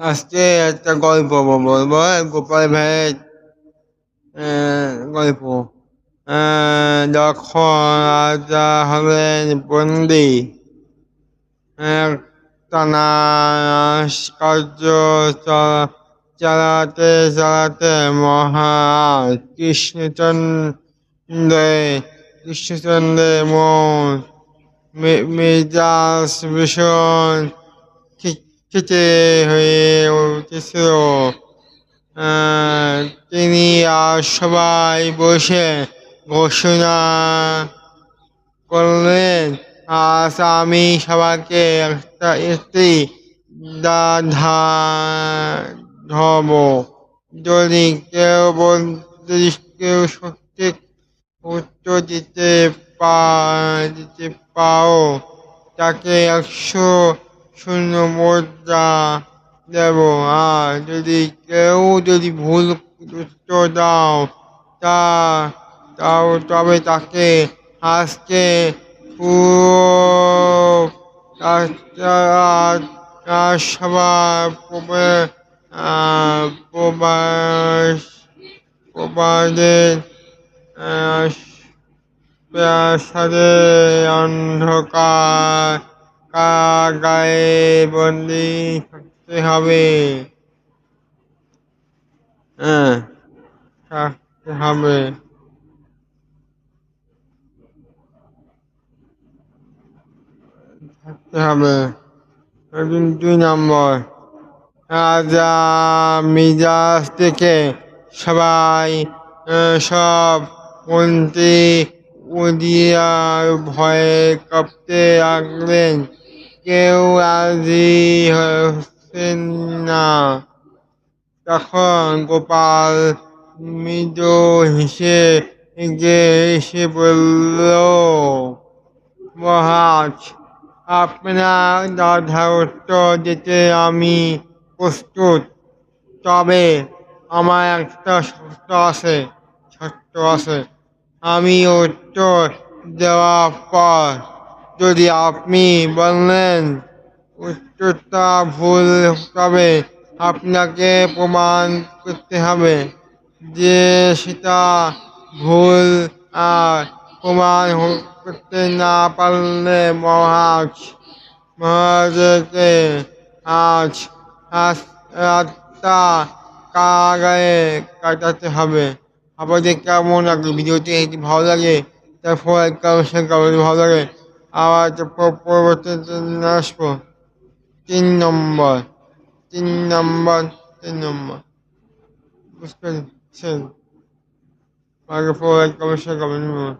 আজকে একটা গল্প বলবো গোপাল ভাইয়ের গল্প। যখন রাজা হলেন বন্দী, টানা কার্য চালাতে চালাতে মহারাজ কৃষ্ণচন্দ্রের মন মেজাজ ভীষণ খিটখিটে হয়ে উঠেছিল। আহ, তিনি আর সবাই বসে ঘোষণা করলেন, আজ আমি সবাইকে একটি ধব। যদি যদি কেউ সঠিক উত্তর দিতে পাও, তাকে 100 শূন্য মুদ্রা দেব। আর যদি ভুল উত্তর দাও, তা তবে তাকে আজকে পুরো রাজসভা প্রবাদের প্রাসাদে অন্ধকার কারাগারে বন্দি থাকতে হবে। হ্যাঁ, থাকতে হবে। থাকতে হবে। 2 নম্বর, রাজা মিজাজ থেকে সবাই সব মন্ত্রী উদিয়ার ভয়ে কাঁপতে লাগলেন। কেউ রাজি হচ্ছেন না। তখন গোপাল মৃদু এসে বলল, মহারাজ, আপনার বাধার উত্তর দিতে আমি প্রস্তুত। তবে আমার একটা শর্ত আছে। আমি উত্তর দেওয়ার পর যদি আপনি বলেন উত্তরটা ভুল, তবে আপনাকে প্রমাণ করতে হবে যে সেটা ভুল। আর প্রমাণ করতে না পারলে মহারাজকে আজ রাতটা কারাগারে কাটাতে হবে। আপনাদের কেমন লাগলো ভিডিওটি? যদি ভালো লাগে তারপর ভালো লাগে আবার পরবর্তীতে আসবো। 3 নম্বর 3 নম্বর 3 নম্বর, বুঝতে পেরেছেন? আগে পর কমেন্ট